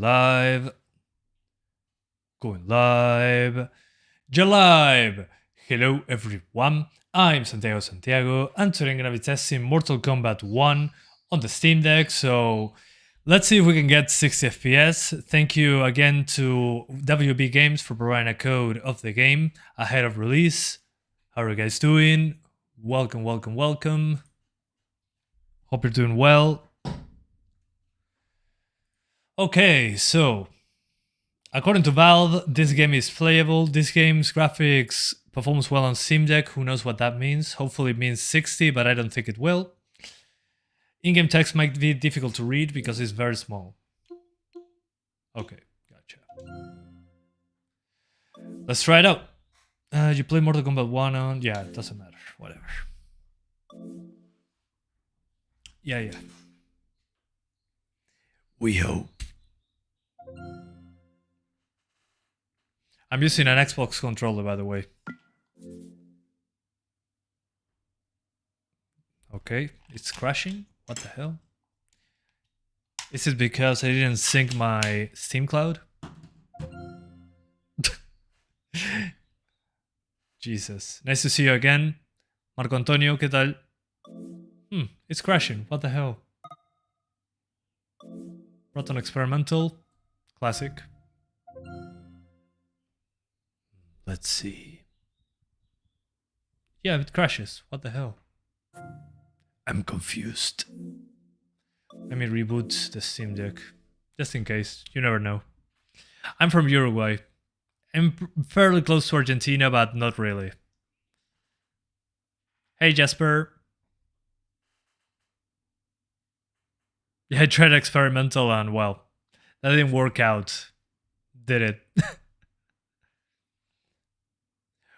live. Going live. You're live. Hello everyone. I'm Santiago, and today I'm gonna be testing Mortal Kombat 1 on the Steam Deck. So let's see if we can get 60 FPS. Thank you again to WB Games for providing a code of the game ahead of release. How are you guys doing? Welcome. Hope you're doing well. Okay, so according to Valve, this game is playable. This game's graphics performs well on Steam Deck. Who knows what that means? Hopefully it means 60, but I don't think it will. In-game text might be difficult to read because it's very small. Okay, gotcha. Let's try it out. You play Mortal Kombat 1 on... Yeah, it doesn't matter. Whatever. Yeah. We hope. I'm using an Xbox controller, by the way. Okay, it's crashing. What the hell? Is it because I didn't sync my Steam Cloud? Jesus. Nice to see you again. Marco Antonio, ¿qué tal? It's crashing. What the hell? Proton experimental. Classic. Let's see. Yeah, it crashes. What the hell? I'm confused. Let me reboot the Steam Deck. Just in case. You never know. I'm from Uruguay. I'm fairly close to Argentina, but not really. Hey, Jasper. Yeah, I tried experimental and, well, that didn't work out. Did it?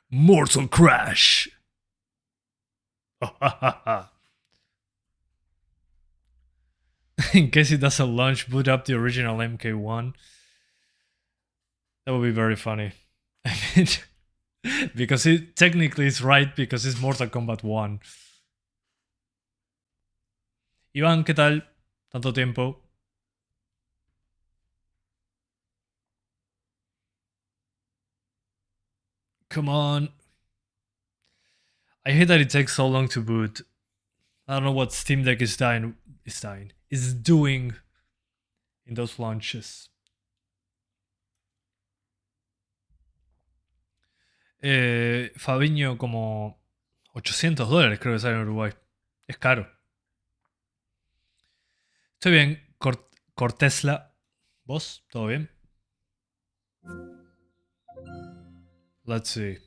Mortal Crash! In case it doesn't launch, boot up the original MK1. That would be very funny. I mean, because it technically is right because it's Mortal Kombat 1. Iván, ¿qué tal? Tanto tiempo. Come on. I hate that it takes so long to boot. I don't know what Steam Deck is doing in those launches. Fabiño, como $800 creo que sale en Uruguay. Es caro. Estoy bien, Cortesla. ¿Vos? ¿Todo bien? Let's see.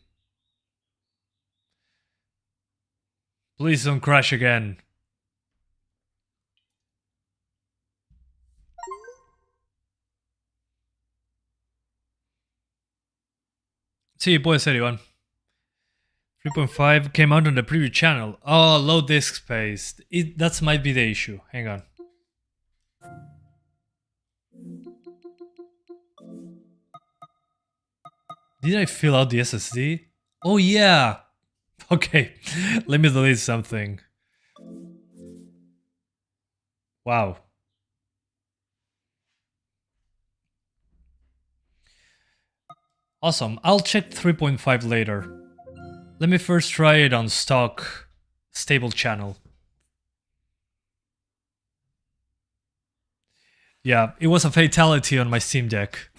Please don't crash again. Sí, puede ser, Iván. 3.5 came out on the preview channel. Oh, low disk space. That might be the issue. Hang on. Did I fill out the SSD? Oh yeah! Okay, let me delete something. Wow. Awesome, I'll check 3.5 later. Let me first try it on stock, stable channel. Yeah, it was a fatality on my Steam Deck.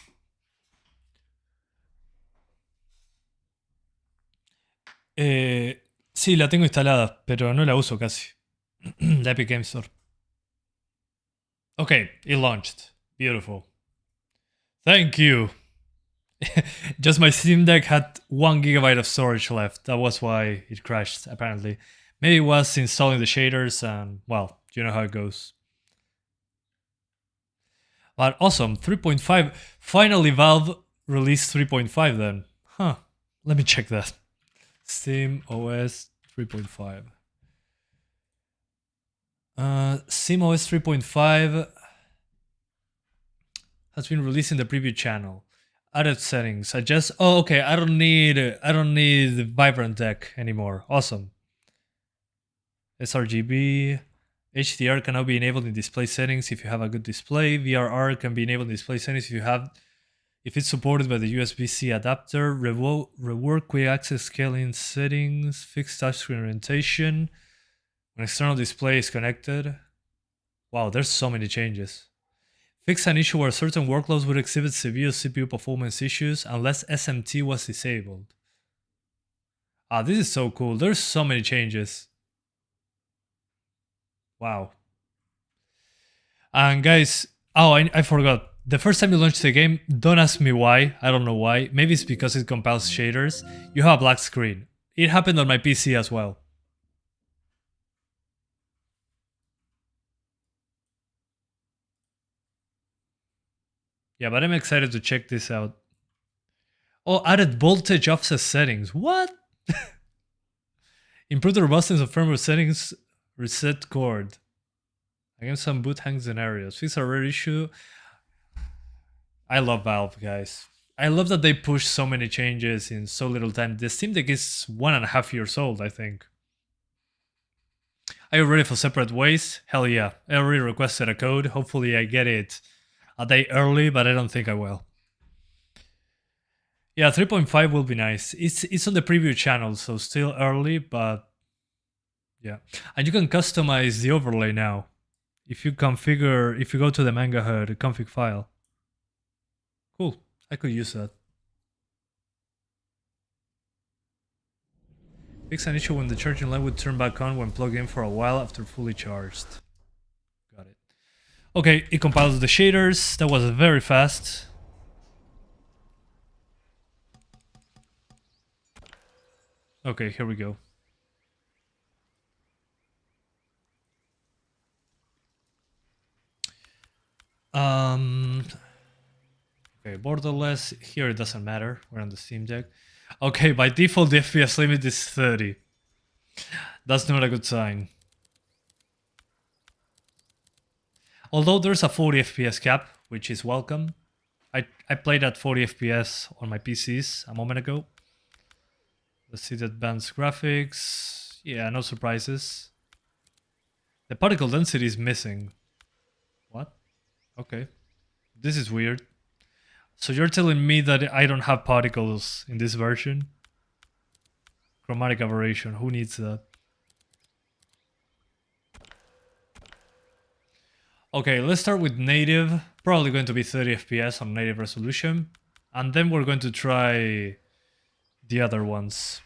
Sí, la tengo instalada, pero no la uso casi. La Epic Game Store. Okay, it launched. Beautiful. Thank you. Just my Steam Deck had 1 GB of storage left. That was why it crashed, apparently. Maybe it was installing the shaders and, well, you know how it goes. But awesome, 3.5. Finally, Valve released 3.5 then. Huh, let me check that. SteamOS 3.5. SteamOS 3.5 has been released in the preview channel. Added settings. Adjust. Oh, okay. I don't need the Vibrant deck anymore. Awesome. sRGB. HDR can now be enabled in display settings if you have a good display. VRR can be enabled in display settings if it's supported by the USB-C adapter. Rework quick access scaling settings. Fix touchscreen orientation when external display is connected. Wow, there's so many changes. Fix an issue where certain workloads would exhibit severe CPU performance issues unless SMT was disabled. Ah, this is so cool. There's so many changes. Wow. And guys, oh, I forgot. The first time you launch the game, don't ask me why. I don't know why. Maybe it's because it compiles shaders. You have a black screen. It happened on my PC as well. Yeah, but I'm excited to check this out. Oh, added voltage offset settings. What? Improve the robustness of firmware settings. Reset cord. Against some boot hang scenarios. Fix a rare issue. I love Valve, guys. I love that they push so many changes in so little time. The Steam Deck is 1.5 years old, I think. Are you ready for separate ways? Hell yeah. I already requested a code. Hopefully I get it a day early, but I don't think I will. Yeah, 3.5 will be nice. It's on the preview channel, so still early, but yeah. And you can customize the overlay now. If you go to the manga HUD config file. Cool, I could use that. Fix an issue when the charging light would turn back on when plugged in for a while after fully charged. Got it. Okay, it compiles the shaders. That was very fast. Okay, here we go. Okay, borderless. Here it doesn't matter. We're on the Steam Deck. Okay, by default the FPS limit is 30. That's not a good sign. Although there's a 40 FPS cap, which is welcome. I played at 40 FPS on my PCs a moment ago. Let's see the advanced graphics. Yeah, no surprises. The particle density is missing. What? Okay. This is weird. So you're telling me that I don't have particles in this version? Chromatic aberration, who needs that? Okay, let's start with native. Probably going to be 30 FPS on native resolution. And then we're going to try the other ones.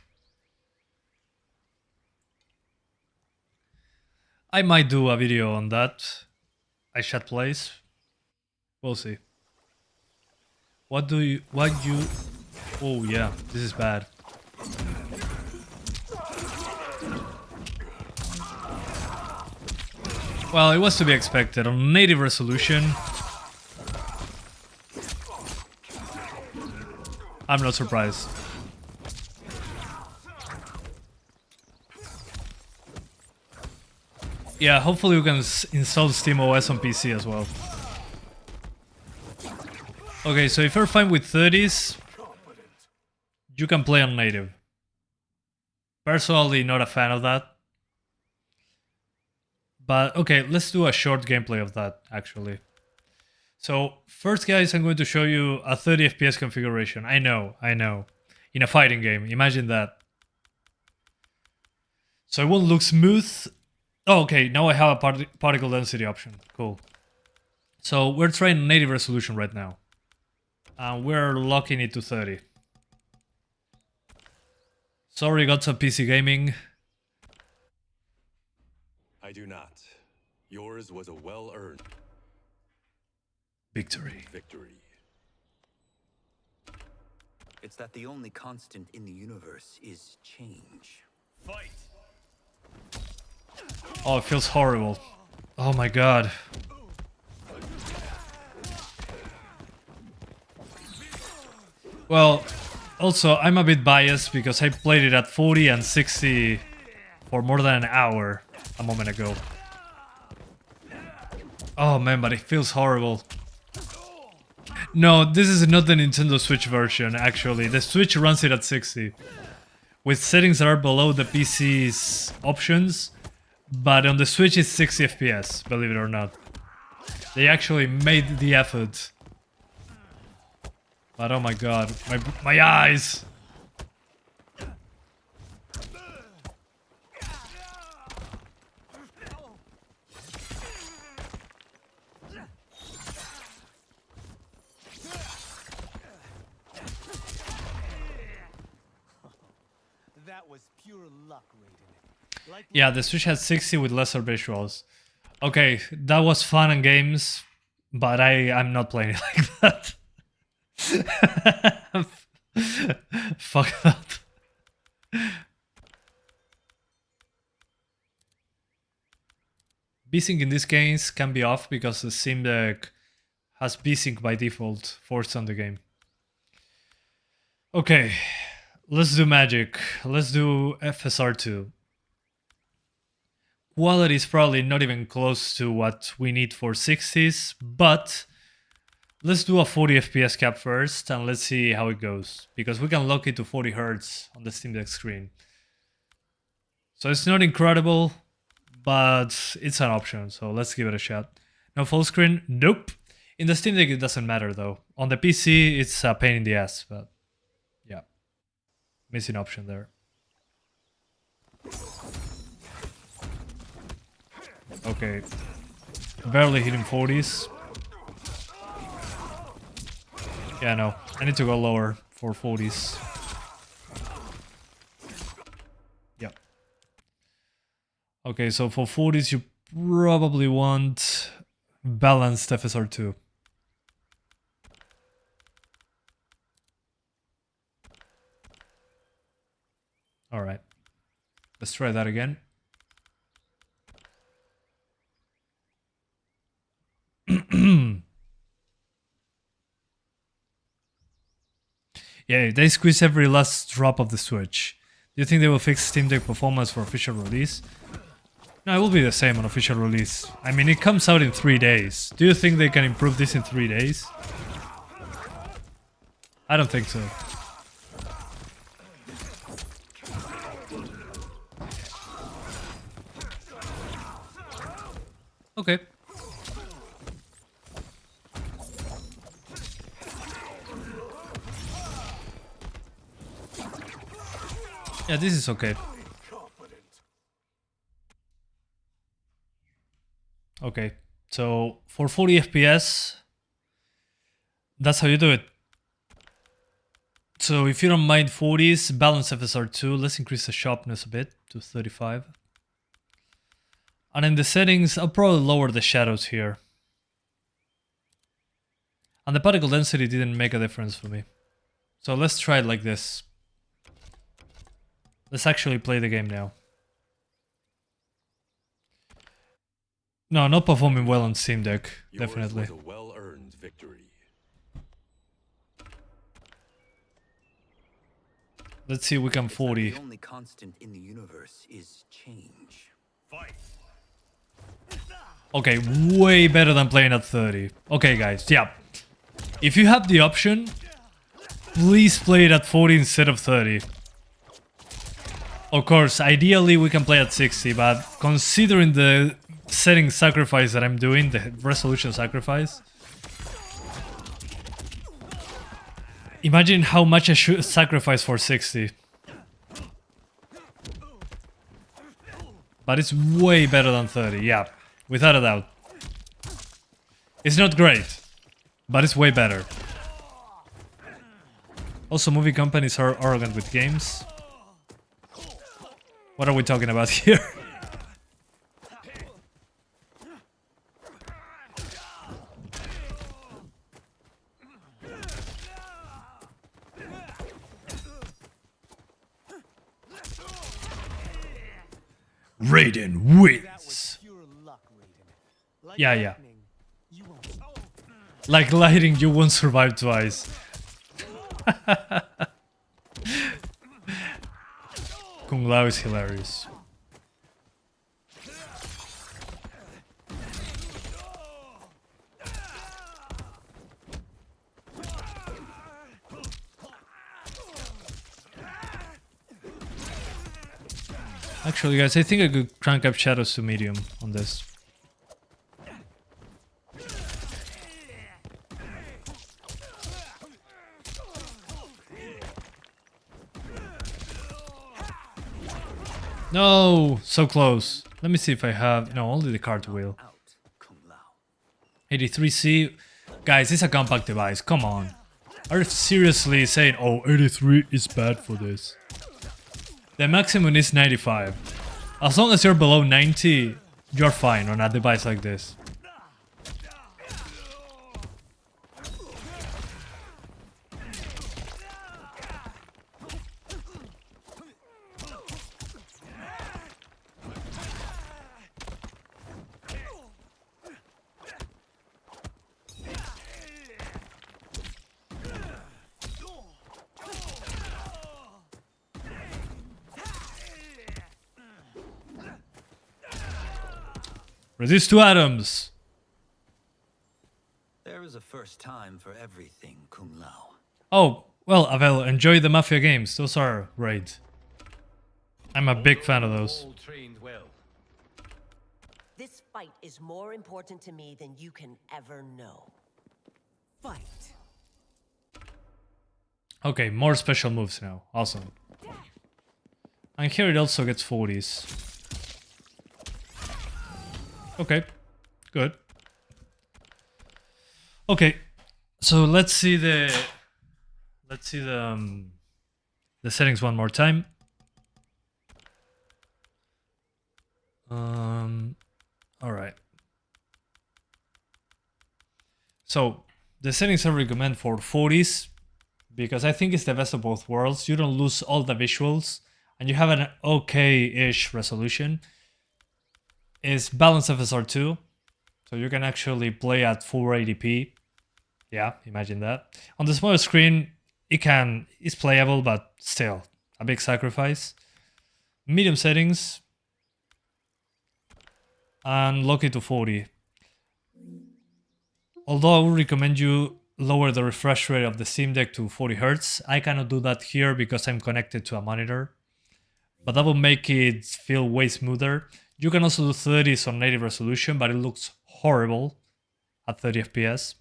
I might do a video on that. I shall place. We'll see. What you... Oh yeah, this is bad. Well, it was to be expected. On native resolution, I'm not surprised. Yeah, hopefully we can install SteamOS on PC as well. Okay, so if you're fine with 30s, you can play on native. Personally, not a fan of that. But okay, let's do a short gameplay of that, actually. So, first guys, I'm going to show you a 30 FPS configuration. I know. In a fighting game, imagine that. So it won't look smooth. Oh, okay, now I have a particle density option. Cool. So we're trying native resolution right now. And we're locking it to 30. Sorry, got some PC gaming. I do not. Yours was a well-earned victory. It's that the only constant in the universe is change. Fight! Oh, it feels horrible. Oh my god. Well, also, I'm a bit biased because I played it at 40 and 60 for more than an hour a moment ago. Oh man, but it feels horrible. No, this is not the Nintendo Switch version, actually. The Switch runs it at 60. With settings that are below the PC's options. But on the Switch it's 60 FPS, believe it or not. They actually made the effort. But oh my god, my eyes! That was pure luck, Raiden. Like Yeah, the Switch had 60 with lesser visuals. Okay, that was fun and games, but I'm not playing it like that. Fuck that. V-Sync in this case can be off because the Steam Deck has V-Sync by default forced on the game. Okay, let's do magic. Let's do FSR2. Quality is probably not even close to what we need for 60s, but let's do a 40 FPS cap first and let's see how it goes, because we can lock it to 40 Hz on the Steam Deck screen. So it's not incredible, but it's an option, so let's give it a shot. No full screen? Nope. In the Steam Deck it doesn't matter though. On the PC it's a pain in the ass, but yeah. Missing option there. Okay. Barely hitting 40s. Yeah, no. I need to go lower for 40s. Yep. Okay, so for 40s you probably want balanced FSR2. Alright. Let's try that again. Yeah, they squeeze every last drop of the Switch. Do you think they will fix Steam Deck performance for official release? No, it will be the same on official release. I mean, it comes out in 3 days. Do you think they can improve this in 3 days? I don't think so. Okay. Yeah, this is okay. Okay, so for 40 FPS, that's how you do it. So if you don't mind 40s, balance FSR2, let's increase the sharpness a bit to 35. And in the settings, I'll probably lower the shadows here. And the particle density didn't make a difference for me. So let's try it like this. Let's actually play the game now. No, not performing well on Steam Deck, definitely. Yours was a well-earned victory. Let's see if we can It's that 40. The only constant in the universe is change. Fight. Okay, way better than playing at 30. Okay, guys, yeah. If you have the option, please play it at 40 instead of 30. Of course, ideally we can play at 60, but considering the setting sacrifice that I'm doing, the resolution sacrifice, imagine how much I should sacrifice for 60. But it's way better than 30, yeah, without a doubt. It's not great, but it's way better. Also, movie companies are arrogant with games. What are we talking about here? Raiden wins. pure luck, Raiden. Like Yeah, yeah. lightning, you won't. Like lighting, you won't survive twice. Kung Lao is hilarious. Actually, guys, I think I could crank up shadows to medium on this. No, so close. Let me see if I have... No, only the cartwheel. 83C. Guys, it's a compact device. Come on. Are you seriously saying, oh, 83 is bad for this? The maximum is 95. As long as you're below 90, you're fine on a device like this. Resist to atoms. There is a first time for everything, Kung Lao. Oh, well, Avel, enjoy the Mafia games. Those are great. I'm a big fan of those. All trained well. This fight is more important to me than you can ever know. Fight. Okay, more special moves now. Awesome. And here it also gets 40s. Okay, good. Okay, so let's see the settings one more time. All right. So the settings I recommend for 40s because I think it's the best of both worlds. You don't lose all the visuals and you have an okay-ish resolution. Is balanced FSR2, so you can actually play at 480p. Yeah, imagine that. On the smaller screen, it's playable, but still a big sacrifice. Medium settings and lock it to 40. Although I would recommend you lower the refresh rate of the Steam Deck to 40 Hz, I cannot do that here because I'm connected to a monitor. But that will make it feel way smoother. You can also do 30s on native resolution, but it looks horrible at 30 FPS.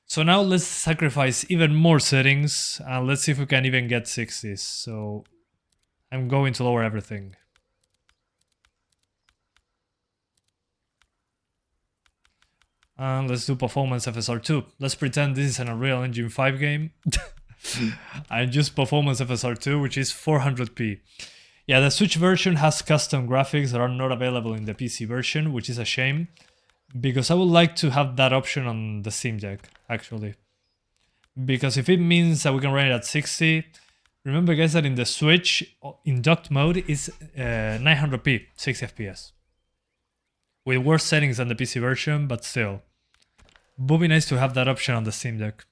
So now let's sacrifice even more settings and let's see if we can even get 60s. So I'm going to lower everything. And let's do performance FSR2. Let's pretend this is an Unreal Engine 5 game. And just performance FSR2, which is 400p. Yeah, the Switch version has custom graphics that are not available in the PC version, which is a shame. Because I would like to have that option on the Steam Deck, actually. Because if it means that we can run it at 60, remember guys that in the Switch, in docked mode, is 900p, 60 FPS. With worse settings than the PC version, but still. Would be nice to have that option on the Steam Deck.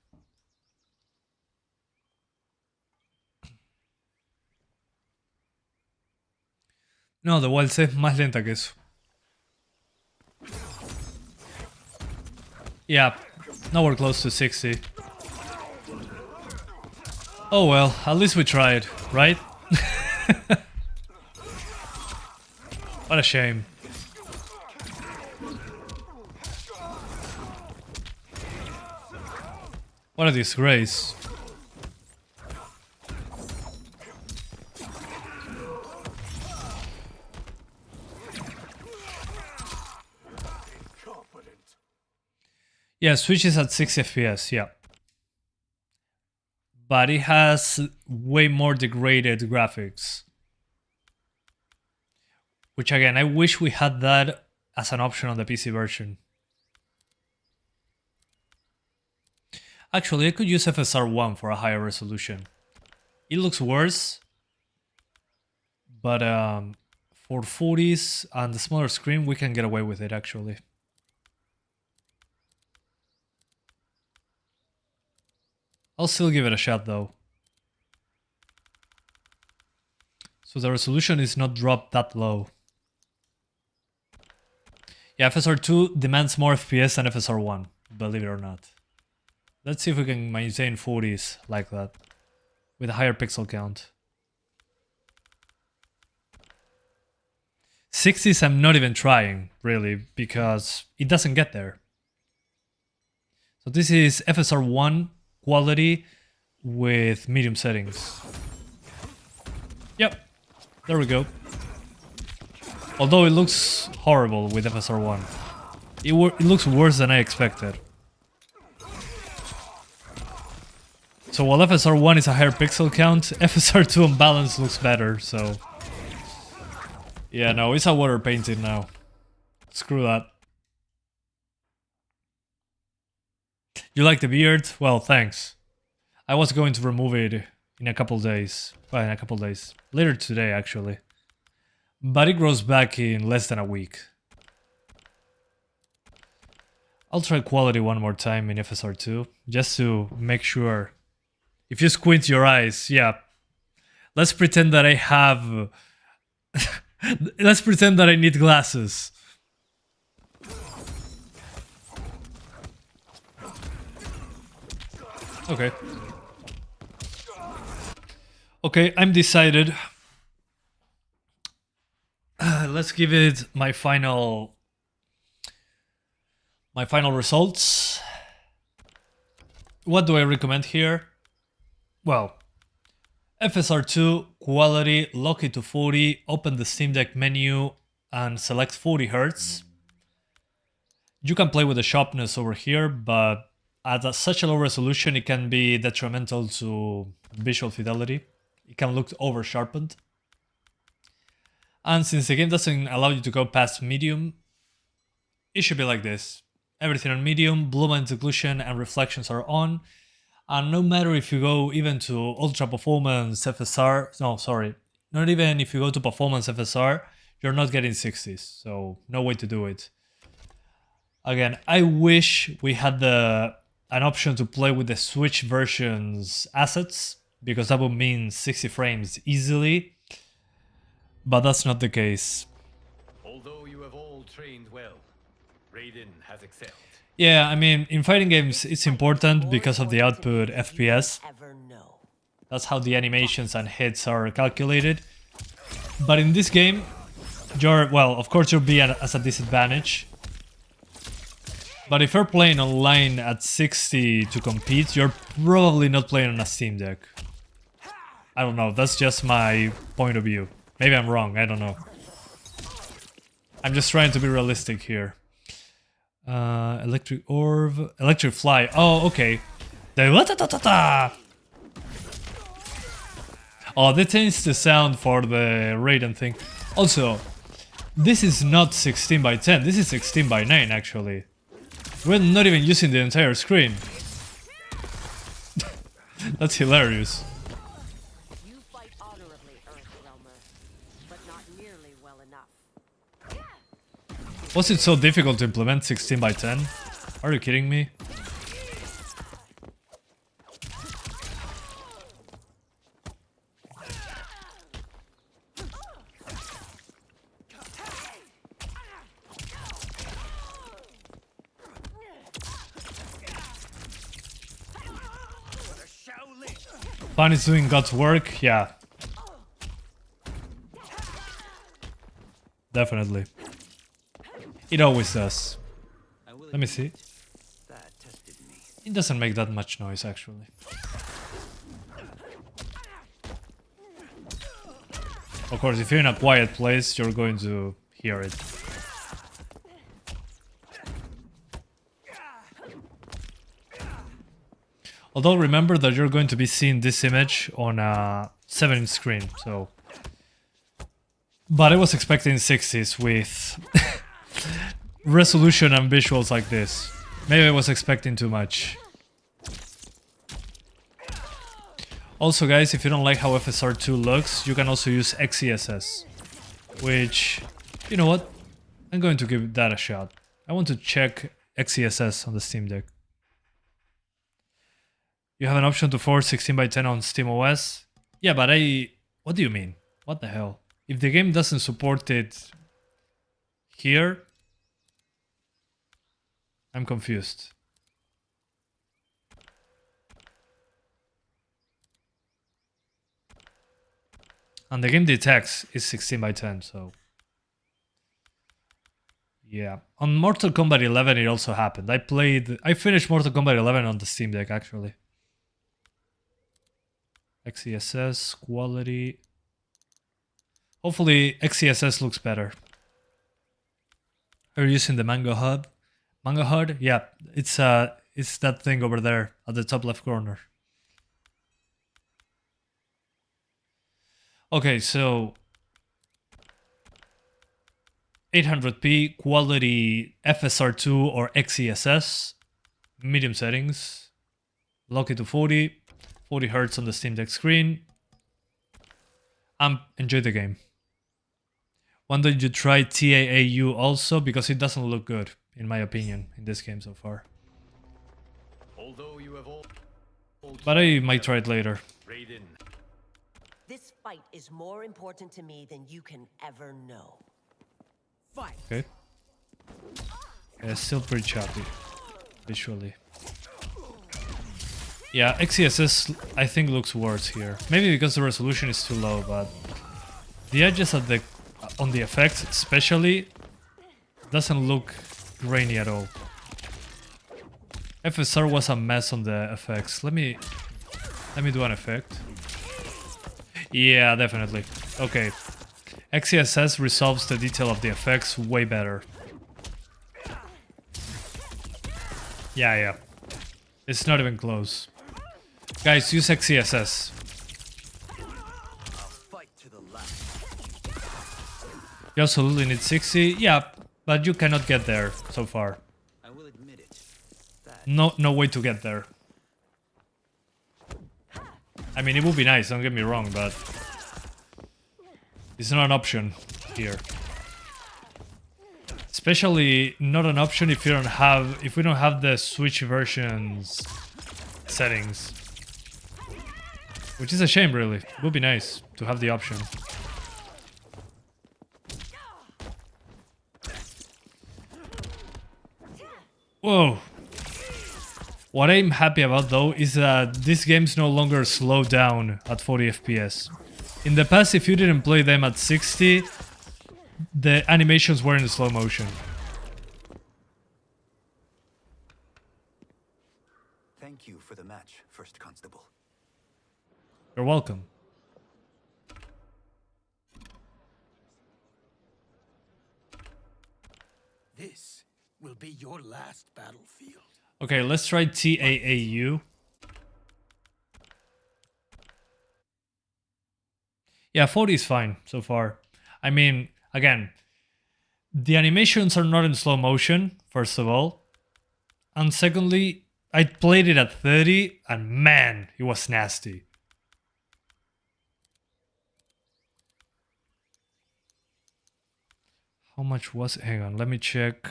No, the Wild es más lenta que eso. Yeah, nowhere close to 60. Oh well, at least we tried, right? What a shame. What a disgrace. Yeah, Switch is at 60 FPS, yeah. But it has way more degraded graphics. Which again, I wish we had that as an option on the PC version. Actually, I could use FSR1 for a higher resolution. It looks worse, but for 40s and the smaller screen, we can get away with it actually. I'll still give it a shot though. So the resolution is not dropped that low. Yeah, FSR2 demands more FPS than FSR1, believe it or not. Let's see if we can maintain 40s like that, with a higher pixel count. 60s I'm not even trying, really, because it doesn't get there. So this is FSR1 quality with medium settings. Yep, there we go. Although it looks horrible with FSR1. It looks worse than I expected. So while FSR1 is a higher pixel count, FSR2 on balance looks better, so... Yeah, no, it's a water painting now. Screw that. You like the beard? Well, thanks. I was going to remove it in a couple days. Well, in a couple days. Later today, actually. But it grows back in less than a week. I'll try quality one more time in FSR2, just to make sure. If you squint your eyes, yeah. Let's pretend that I have... Let's pretend that I need glasses. Okay. Okay, I'm decided. Let's give it my final results. What do I recommend here? Well, FSR2 quality, lock it to 40, open the Steam Deck menu and select 40 Hz. You can play with the sharpness over here, but at such a low resolution it can be detrimental to visual fidelity. It can look over sharpened. And since the game doesn't allow you to go past medium, it should be like this. Everything on medium, blue light occlusion and reflections are on. And no matter if you go even to ultra performance FSR, no, sorry, not even if you go to performance FSR, you're not getting 60s, so no way to do it. Again, I wish we had an option to play with the Switch version's assets, because that would mean 60 frames easily, but that's not the case. Although you have all trained well, Raiden has excelled. Yeah, I mean, in fighting games, it's important because of the output FPS. That's how the animations and hits are calculated. But in this game, well, of course you'll be at a disadvantage. But if you're playing online at 60 to compete, you're probably not playing on a Steam Deck. I don't know, that's just my point of view. Maybe I'm wrong, I don't know. I'm just trying to be realistic here. Electric orb, electric fly. Oh, okay. Oh, they changed the sound for the Raiden thing. Also, this is not 16 by 10. This is 16 by 9, actually. We're not even using the entire screen. That's hilarious. You fight honorably, Earthrealmer, but not nearly well enough. Was it so difficult to implement 16 by 10? Are you kidding me? Pan is doing God's work, yeah. Definitely. It always does. Let me see. It doesn't make that much noise, actually. Of course, if you're in a quiet place, you're going to hear it. Although remember that you're going to be seeing this image on a 7-inch screen, so... But I was expecting 60s with resolution and visuals like this. Maybe I was expecting too much. Also guys, if you don't like how FSR2 looks, you can also use XeSS. Which, you know what? I'm going to give that a shot. I want to check XeSS on the Steam Deck. You have an option to force 16 by 10 on SteamOS? Yeah, but what do you mean? What the hell? If the game doesn't support it here, I'm confused. And the game detects is 16 by 10, so... Yeah, on Mortal Kombat 11 it also happened. I finished Mortal Kombat 11 on the Steam Deck actually. XESS, quality. Hopefully XESS looks better. Are you using the Mango HUD? Mango HUD? Yeah, it's that thing over there at the top left corner. Okay, so 800p quality FSR2 or XESS, medium settings, lock it to 40 Hz on the Steam Deck screen. Enjoy the game. Why don't you try TAAU also, because it doesn't look good, in my opinion, in this game so far. Although you have all But I might try it later. Raiden. This fight is more important to me than you can ever know. Fight. Okay. Yeah, still pretty choppy, visually. Yeah, XESS I think looks worse here. Maybe because the resolution is too low, but the edges on the effects especially doesn't look grainy at all. FSR was a mess on the effects. Let me do an effect. Yeah, definitely. Okay. XESS resolves the detail of the effects way better. Yeah. It's not even close. Guys, use XESS. Fight to the last. You absolutely need 60. Yeah, but you cannot get there so far. I will admit it. No way to get there. I mean, it would be nice, don't get me wrong, but it's not an option here. Especially not an option if we don't have the Switch versions settings. Which is a shame, really. It would be nice to have the option. Whoa. What I'm happy about though is that these games no longer slow down at 40 FPS. In the past, if you didn't play them at 60, the animations were in slow motion. Thank you for the match, First Constable. You're welcome. This will be your last battlefield. Okay, let's try TAAU. Yeah, 40 is fine so far. I mean, again, the animations are not in slow motion, first of all. And secondly, I played it at 30 and man, it was nasty. How much was it? Hang on, let me check.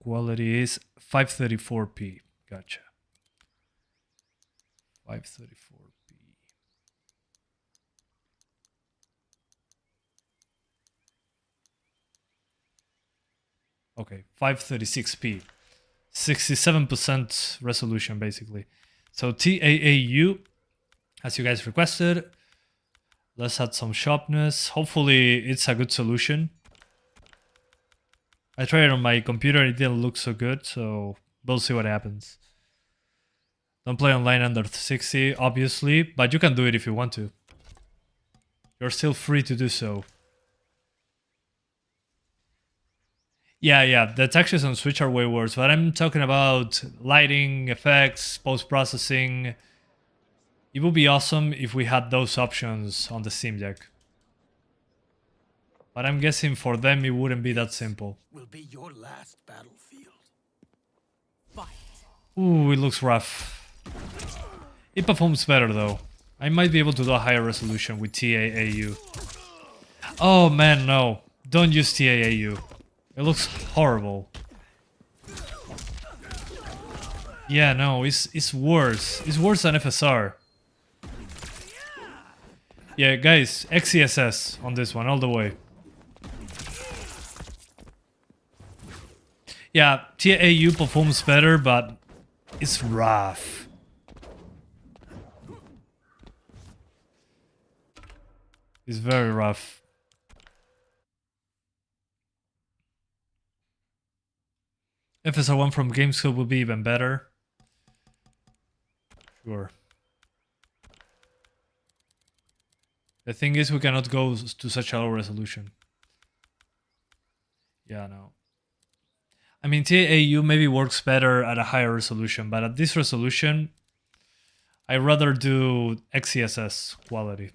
Quality is 534p. Gotcha. 534p. Okay, 536p. 67% resolution, basically. So TAAU, as you guys requested. Let's add some sharpness. Hopefully it's a good solution. I tried it on my computer and it didn't look so good, so we'll see what happens. Don't play online under 60, obviously, but you can do it if you want to. You're still free to do so. Yeah, the textures on Switch are way worse, but I'm talking about lighting, effects, post-processing. It would be awesome if we had those options on the Steam Deck. But I'm guessing for them it wouldn't be that simple. Will be your last battlefield. Fight. Ooh, it looks rough. It performs better though. I might be able to do a higher resolution with TAAU. Oh man, no. Don't use TAAU. It looks horrible. Yeah, no, it's worse. It's worse than FSR. Yeah, guys, XESS on this one, all the way. Yeah, TAAU performs better, but it's rough. It's very rough. FSR1 from Gamescube would be even better. Sure. The thing is, we cannot go to such a low resolution. Yeah, no. I mean, TAU maybe works better at a higher resolution, but at this resolution, I'd rather do XeSS quality.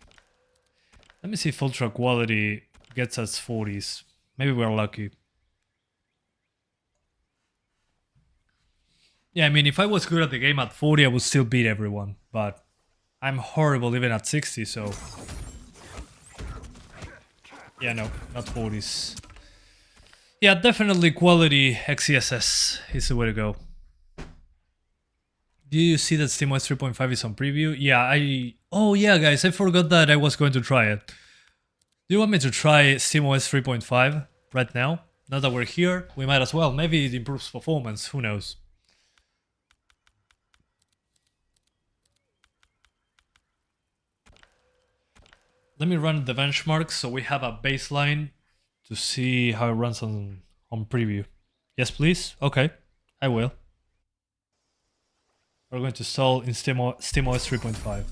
Let me see if ultra quality gets us 40s. Maybe we're lucky. Yeah, I mean, if I was good at the game at 40, I would still beat everyone, but I'm horrible even at 60, so... Yeah, no, not 40s. Yeah, definitely quality XeSS is the way to go. Do you see that SteamOS 3.5 is on preview? Yeah, Oh yeah, guys, I forgot that I was going to try it. Do you want me to try SteamOS 3.5 right now? Now that we're here, we might as well. Maybe it improves performance, who knows? Let me run the benchmarks so we have a baseline to see how it runs on preview. Yes, please? Okay, I will. We're going to install in SteamOS 3.5.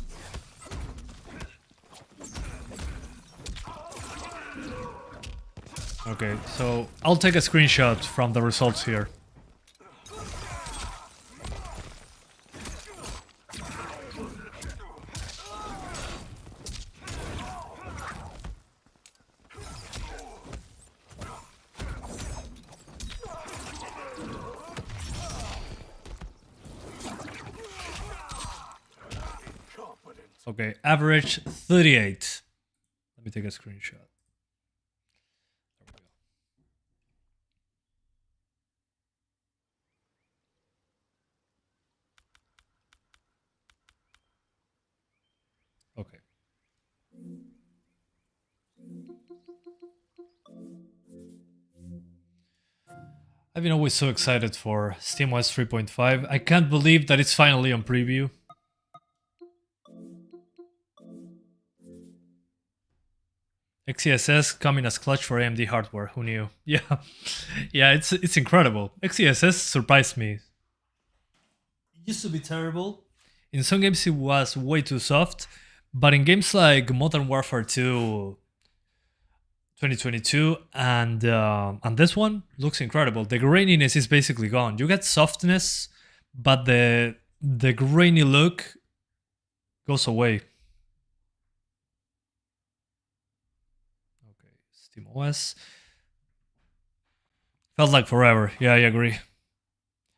Okay, so I'll take a screenshot from the results here. Okay, average 38. Let me take a screenshot. There we go. Okay. I've been always so excited for SteamOS 3.5. I can't believe that it's finally on preview. XeSS coming as clutch for AMD hardware. Who knew? Yeah, yeah, it's incredible. XeSS surprised me. It used to be terrible. In some games it was way too soft, but in games like Modern Warfare 2 2022 and this one looks incredible. The graininess is basically gone. You get softness, but the grainy look goes away. SteamOS. Felt like forever. Yeah, I agree.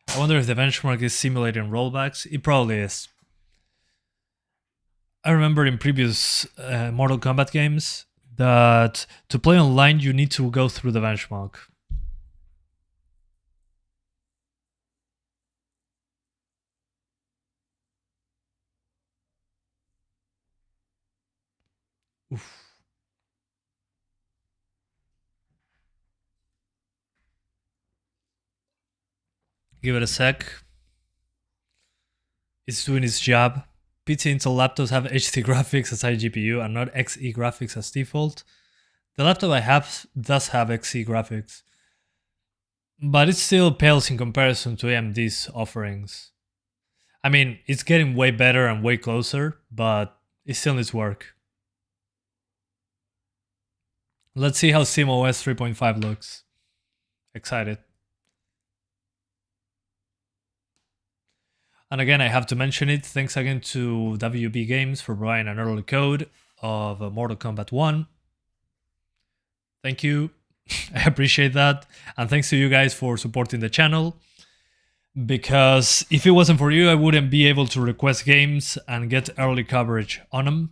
I wonder if the benchmark is simulating rollbacks. It probably is. I remember in previous Mortal Kombat games that to play online you need to go through the benchmark. Oof. Give it a sec. It's doing its job. PC Intel laptops have HD graphics as iGPU and not Xe graphics as default. The laptop I have does have Xe graphics, but it still pales in comparison to AMD's offerings. I mean, it's getting way better and way closer, but it still needs work. Let's see how SteamOS 3.5 looks. Excited. And again, I have to mention it. Thanks again to WB Games for providing an early code of Mortal Kombat 1. Thank you. I appreciate that. And thanks to you guys for supporting the channel. Because if it wasn't for you, I wouldn't be able to request games and get early coverage on them.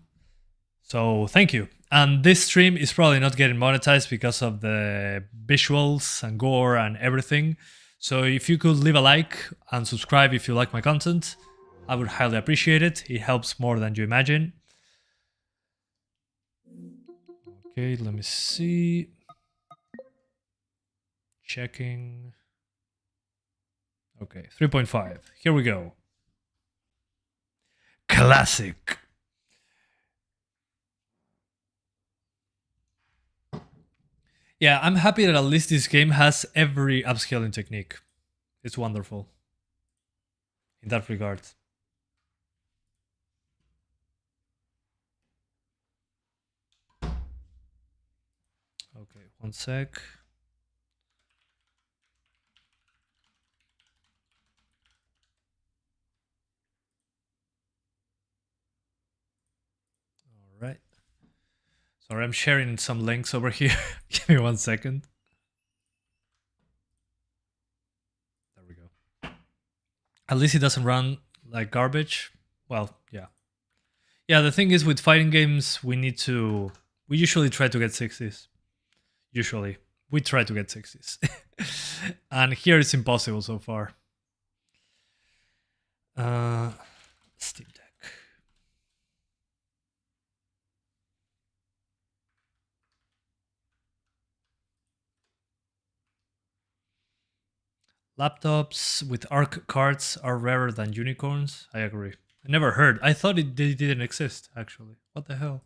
So thank you. And this stream is probably not getting monetized because of the visuals and gore and everything. So if you could leave a like and subscribe if you like my content, I would highly appreciate it. It helps more than you imagine. Okay, let me see. Checking. Okay, 3.5. Here we go. Classic. Yeah, I'm happy that at least this game has every upscaling technique. It's wonderful in that regard. Okay, one sec. All right. Sorry, I'm sharing some links over here. Give me 1 second. There we go. At least it doesn't run like garbage. Well, yeah. Yeah, the thing is with fighting games, we usually try to get 60s. Usually. We try to get 60s. And here it's impossible so far. Steam Deck. Laptops with ARC cards are rarer than unicorns. I agree. I never heard. I thought they didn't exist, actually. What the hell?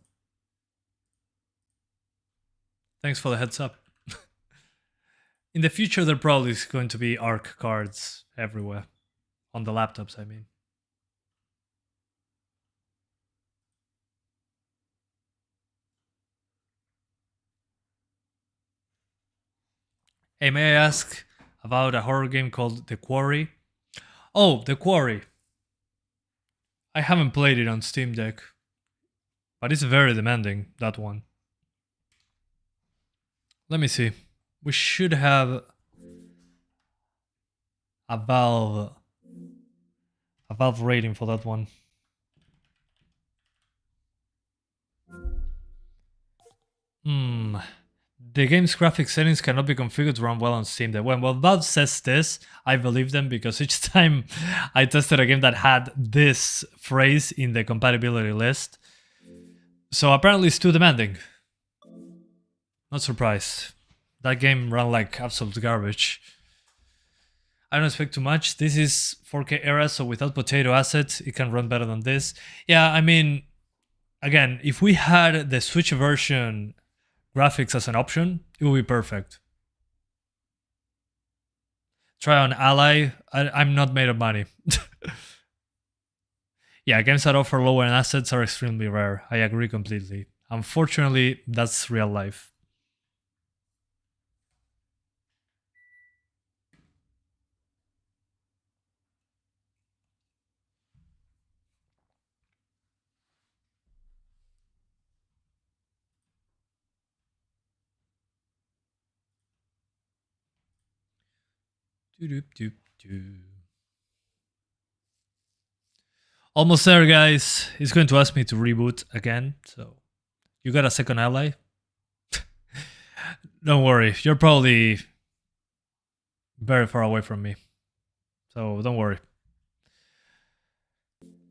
Thanks for the heads up. In the future, there probably is going to be ARC cards everywhere. On the laptops, I mean. Hey, may I ask about a horror game called The Quarry? Oh, The Quarry. I haven't played it on Steam Deck. But it's very demanding, that one. Let me see. We should have a Valve rating for that one. The game's graphics settings cannot be configured to run well on Steam Deck. Well, Valve says this, I believe them because each time I tested a game that had this phrase in the compatibility list. So apparently it's too demanding. Not surprised. That game ran like absolute garbage. I don't expect too much. This is 4K era, so without potato assets, it can run better than this. Yeah, I mean, again, if we had the Switch version graphics as an option, it would be perfect. Try on Ally. I'm not made of money. Yeah, games that offer lower end assets are extremely rare. I agree completely. Unfortunately, that's real life. Almost there, guys. He's going to ask me to reboot again. So, you got a second ally? Don't worry. You're probably very far away from me. So, don't worry.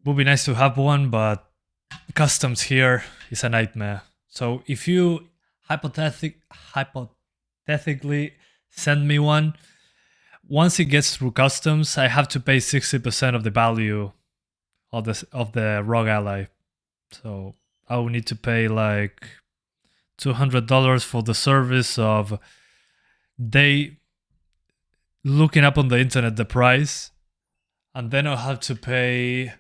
Would be nice to have one, but customs here is a nightmare. So, if you hypothetically send me one, once it gets through customs, I have to pay 60% of the value of the ROG Ally. So I will need to pay like $200 for the service of they looking up on the internet the price, and then I'll have to pay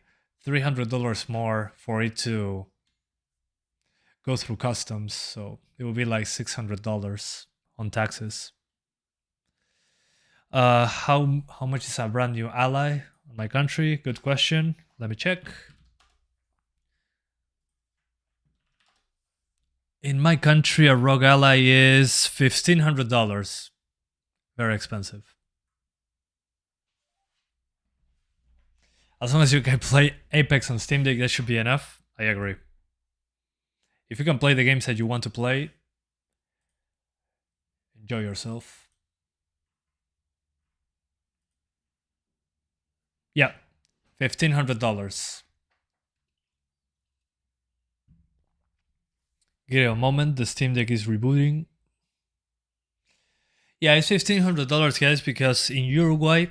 $300 more for it to go through customs. So it will be like $600 on taxes. How much is a brand new Ally in my country? Good question. Let me check. In my country, a ROG Ally is $1,500. Very expensive. As long as you can play Apex on Steam Deck, that should be enough. I agree. If you can play the games that you want to play, enjoy yourself. Yeah, $1,500. Give it a moment, the Steam Deck is rebooting. Yeah, it's $1,500, guys, because in Uruguay,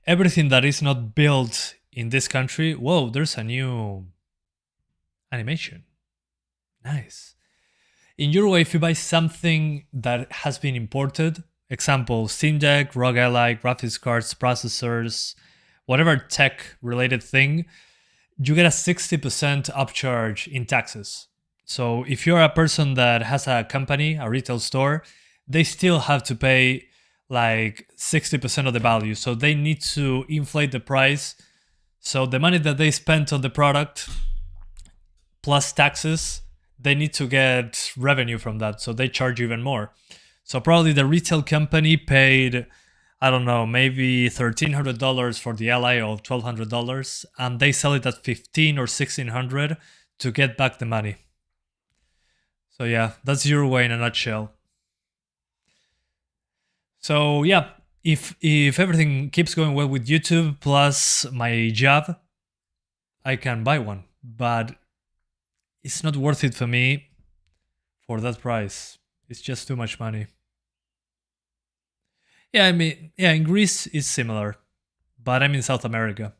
everything that is not built in this country, whoa, there's a new animation. Nice. In Uruguay, if you buy something that has been imported, example, Steam Deck, ROG Ally, graphics cards, processors, whatever tech-related thing, you get a 60% upcharge in taxes. So if you're a person that has a company, a retail store, they still have to pay like 60% of the value. So they need to inflate the price. So the money that they spent on the product plus taxes, they need to get revenue from that. So they charge even more. So probably the retail company paid, I don't know, maybe $1,300 for the Ally or $1,200, and they sell it at $1,500 or $1,600 to get back the money. So yeah, that's Uruguay in a nutshell. So yeah, if everything keeps going well with YouTube plus my job, I can buy one, but it's not worth it for me for that price. It's just too much money. Yeah, I mean, yeah, in Greece it's similar, but I'm in South America.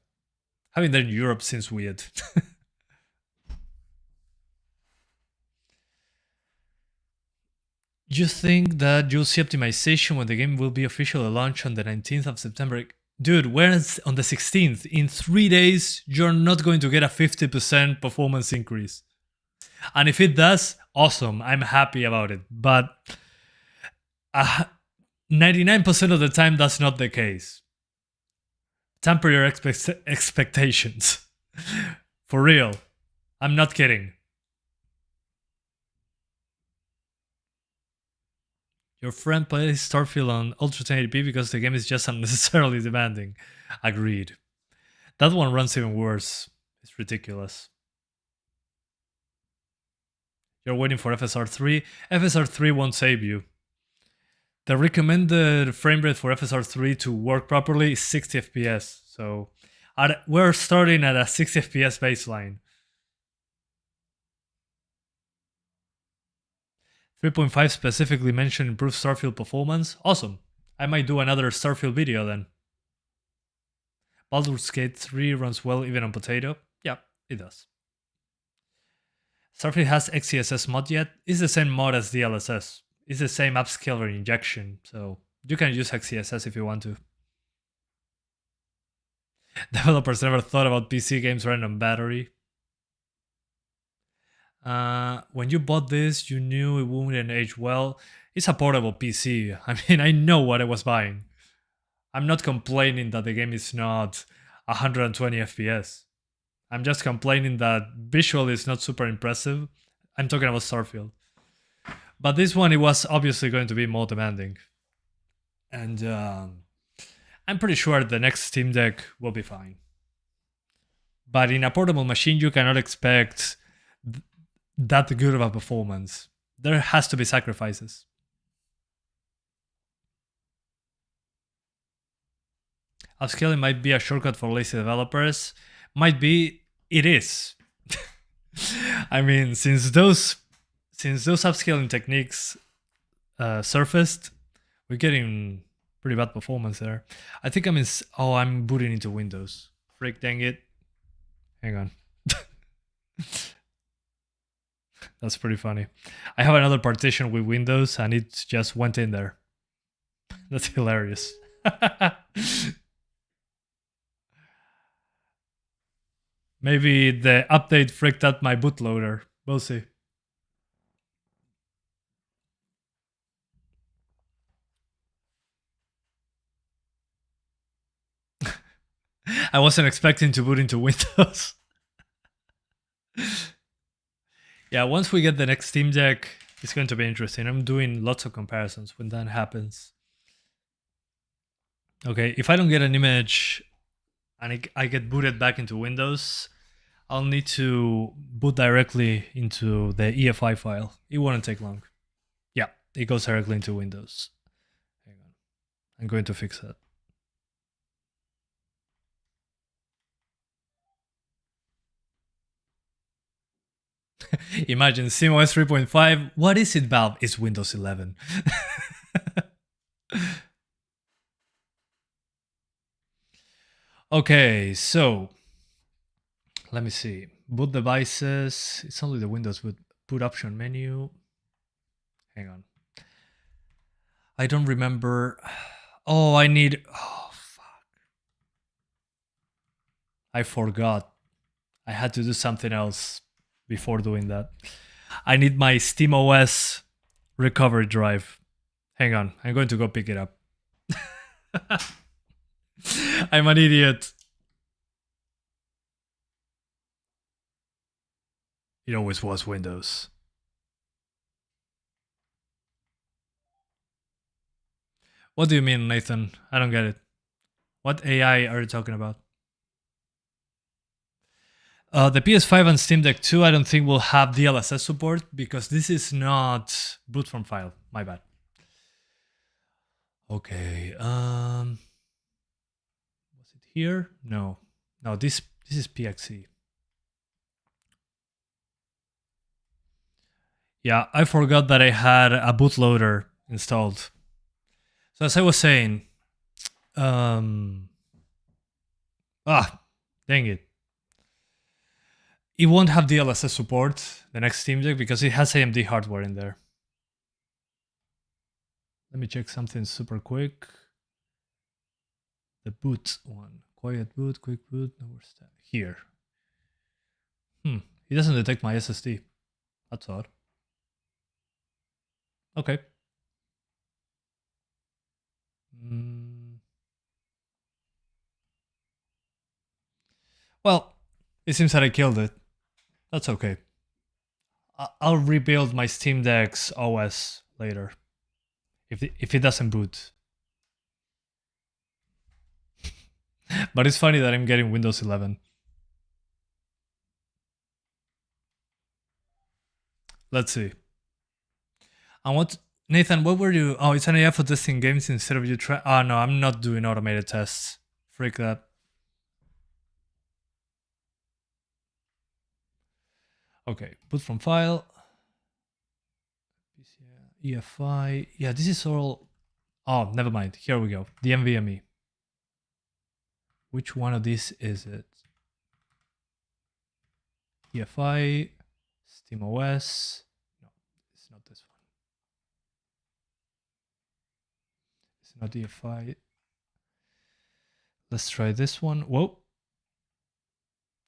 Having been in Europe seems weird. You think that you'll see optimization when the game will be officially launched on the 19th of September? Dude, where's on the 16th? In 3 days, you're not going to get a 50% performance increase. And if it does, awesome, I'm happy about it. But 99% of the time, that's not the case. Temper your expectations. For real. I'm not kidding. Your friend plays Starfield on Ultra 1080p because the game is just unnecessarily demanding. Agreed. That one runs even worse. It's ridiculous. You're waiting for FSR 3. FSR 3 won't save you. The recommended frame rate for FSR 3 to work properly is 60 FPS. So we're starting at a 60 FPS baseline. 3.5 specifically mentioned improved Starfield performance. Awesome. I might do another Starfield video then. Baldur's Gate 3 runs well even on Potato. Yeah, it does. Starfield has XeSS mod yet? It's the same mod as DLSS. It's the same upscaler injection, so you can use XeSS if you want to. Developers never thought about PC games running on battery. When you bought this, you knew it wouldn't age well. It's a portable PC. I mean, I know what I was buying. I'm not complaining that the game is not 120 FPS. I'm just complaining that visually it's not super impressive. I'm talking about Starfield. But this one, it was obviously going to be more demanding. And I'm pretty sure the next Steam Deck will be fine. But in a portable machine, you cannot expect that good of a performance. There has to be sacrifices. Upscaling might be a shortcut for lazy developers. Might be, it is. I mean, since those upscaling techniques surfaced, we're getting pretty bad performance there. I think I'm booting into Windows. Frick, dang it. Hang on. That's pretty funny. I have another partition with Windows and it just went in there. That's hilarious. Maybe the update fricked out my bootloader. We'll see. I wasn't expecting to boot into Windows. Yeah, once we get the next Steam Deck, it's going to be interesting. I'm doing lots of comparisons when that happens. Okay, if I don't get an image and I get booted back into Windows, I'll need to boot directly into the EFI file. It won't take long. Yeah, it goes directly into Windows. Hang on. I'm going to fix that. Imagine SteamOS 3.5. What is it, Valve? It's Windows 11. Okay, so let me see. Boot devices. It's only the Windows boot option menu. Hang on. I don't remember. Oh, I need... Oh, fuck. I forgot. I had to do something else before doing that. I need my SteamOS recovery drive. Hang on, I'm going to go pick it up. I'm an idiot. It always was Windows. What do you mean, Nathan? I don't get it. What AI are you talking about? The PS5 and Steam Deck 2 I don't think will have DLSS support because this is not boot from file. My bad. Okay. Was it here? No. No, this is PXE. Yeah, I forgot that I had a bootloader installed. So as I was saying, dang it. It won't have DLSS support, the next Steam Deck, because it has AMD hardware in there. Let me check something super quick. The boot one. Quiet boot, quick boot, no, where's that? Here. It doesn't detect my SSD. That's odd. Okay. Well, it seems that I killed it. That's okay. I'll rebuild my Steam Deck's OS later. If it doesn't boot. But it's funny that I'm getting Windows 11. Let's see. And what, Nathan, what were you? Oh, it's an AI for testing games instead of you try. Oh, no, I'm not doing automated tests. Freak that. Okay, boot from file. EFI. Yeah, this is all. Oh, never mind. Here we go. The NVMe. Which one of these is it? EFI, SteamOS. No, it's not this one. It's not EFI. Let's try this one. Whoa.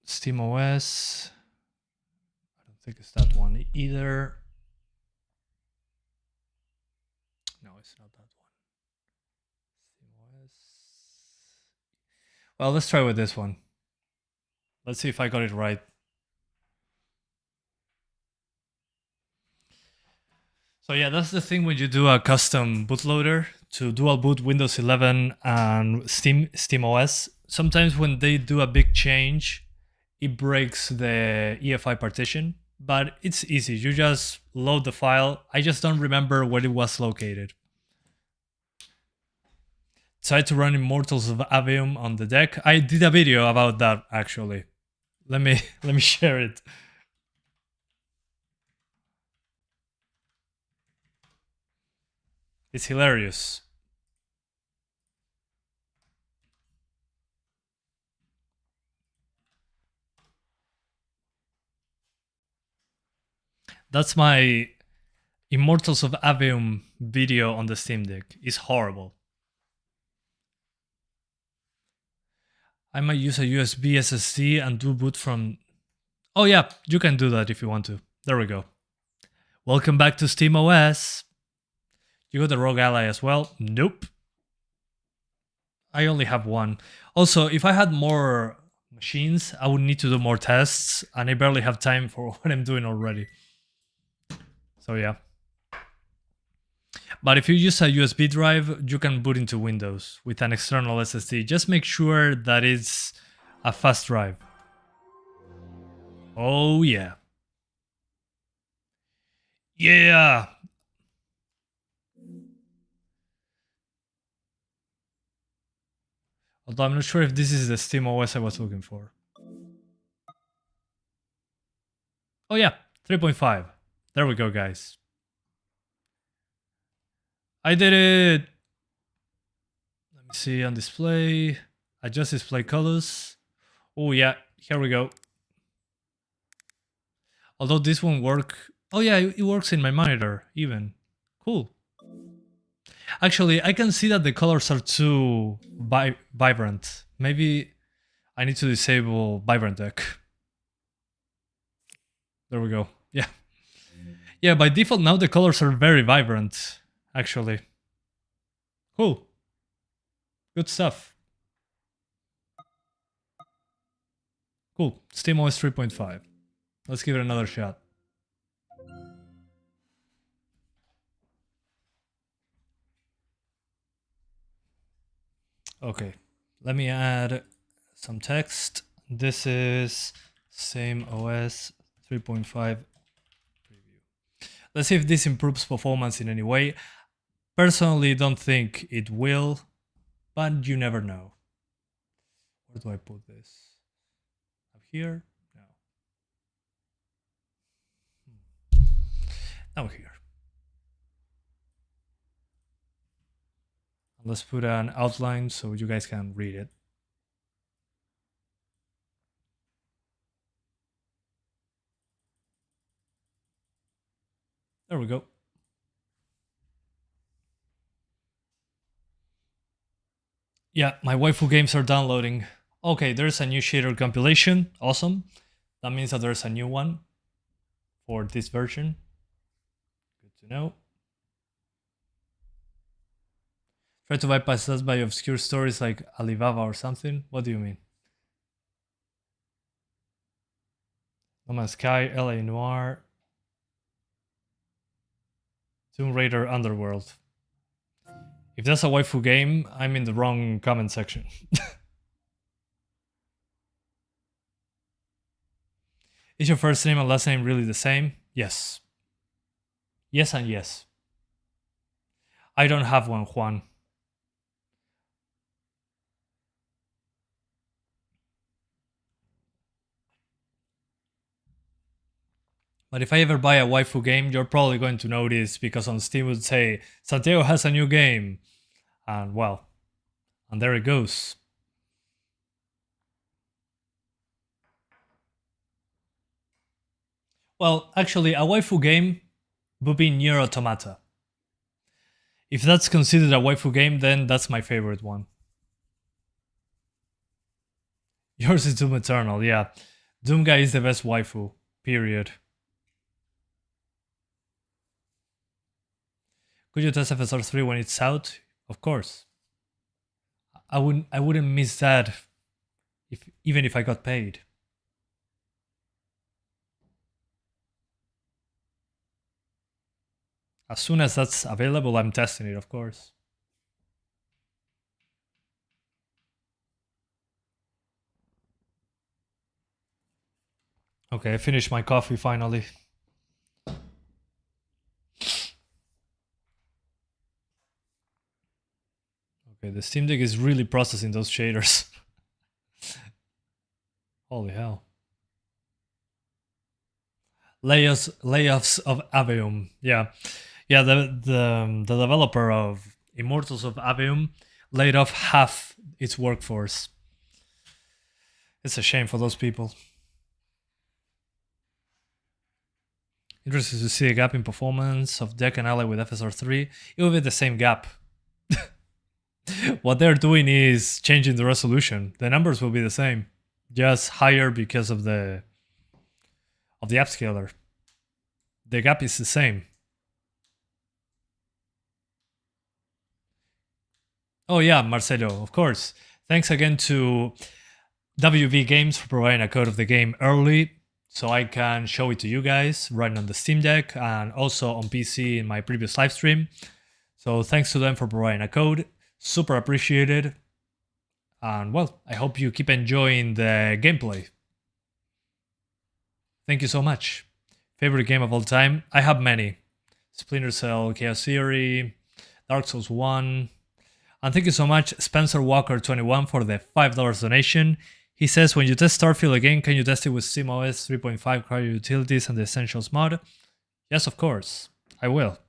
SteamOS. I don't think it's that one either. No, it's not that one. SteamOS. Well, let's try with this one. Let's see if I got it right. So yeah, that's the thing when you do a custom bootloader to dual boot Windows 11 and SteamOS. Sometimes when they do a big change, it breaks the EFI partition, but it's easy. You just load the file. I just don't remember where it was located. Try to run Immortals of Aveum on the deck. I did a video about that actually. Let me share it. It's hilarious. That's my Immortals of Aveum video on the Steam Deck. It's horrible. I might use a USB SSD and do boot from... Oh yeah, you can do that if you want to. There we go. Welcome back to SteamOS. You got the Rogue Ally as well? Nope. I only have one. Also, if I had more machines, I would need to do more tests, and I barely have time for what I'm doing already. So yeah. But if you use a USB drive, you can boot into Windows with an external SSD. Just make sure that it's a fast drive. Oh yeah. Yeah! Although I'm not sure if this is the SteamOS I was looking for. Oh yeah, 3.5. There we go, guys. I did it! Let me see on display. Adjust display colors. Oh yeah, here we go. Although this won't work. Oh yeah, it works in my monitor even. Cool. Actually, I can see that the colors are too vibrant. Maybe I need to disable vibrant deck. There we go. Yeah. Yeah, by default now the colors are very vibrant, actually. Cool. Good stuff. Cool. SteamOS 3.5. Let's give it another shot. Okay, let me add some text. This is SteamOS 3.5 preview. Let's see if this improves performance in any way. Personally, don't think it will, but you never know. Where do I put this? Up here? No. Now here. Let's put an outline so you guys can read it. There we go. Yeah, my waifu games are downloading. Okay, there's a new shader compilation. Awesome. That means that there's a new one for this version. Good to know. Try to bypass us by obscure stories like Alibaba or something? What do you mean? No Man's Sky, LA Noire, Tomb Raider Underworld. If that's a waifu game, I'm in the wrong comment section. Is your first name and last name really the same? Yes. Yes and yes. I don't have one, Juan. But if I ever buy a waifu game, you're probably going to notice because on Steam would say, Santiago has a new game. And well, and there it goes. Well, actually, a waifu game would be Nier Automata. If that's considered a waifu game, then that's my favorite one. Yours is Doom Eternal, yeah. Doom Guy is the best waifu, period. Could you test FSR 3 when it's out? Of course. I wouldn't miss that even if I got paid. As soon as that's available, I'm testing it, of course. Okay, I finished my coffee finally. Okay, the Steam Deck is really processing those shaders. Holy hell. Layoffs of Aveum. Yeah. Yeah, the developer of Immortals of Aveum laid off half its workforce. It's a shame for those people. Interested to see a gap in performance of Deck and Ally with FSR 3. It will be the same gap. What they're doing is changing the resolution. The numbers will be the same, just higher because of the upscaler. The gap is the same. Oh yeah, Marcelo, of course. Thanks again to WV Games for providing a code of the game early so I can show it to you guys running on the Steam Deck and also on PC in my previous live stream. So thanks to them for providing a code. Super appreciated. And well, I hope you keep enjoying the gameplay. Thank you so much. Favorite game of all time? I have many. Splinter Cell, Chaos Theory, Dark Souls 1. And thank you so much, Spencer Walker21 for the $5 donation. He says, when you test Starfield again, can you test it with SteamOS 3.5 CryoUtilities and the Essentials mod? Yes, of course. I will.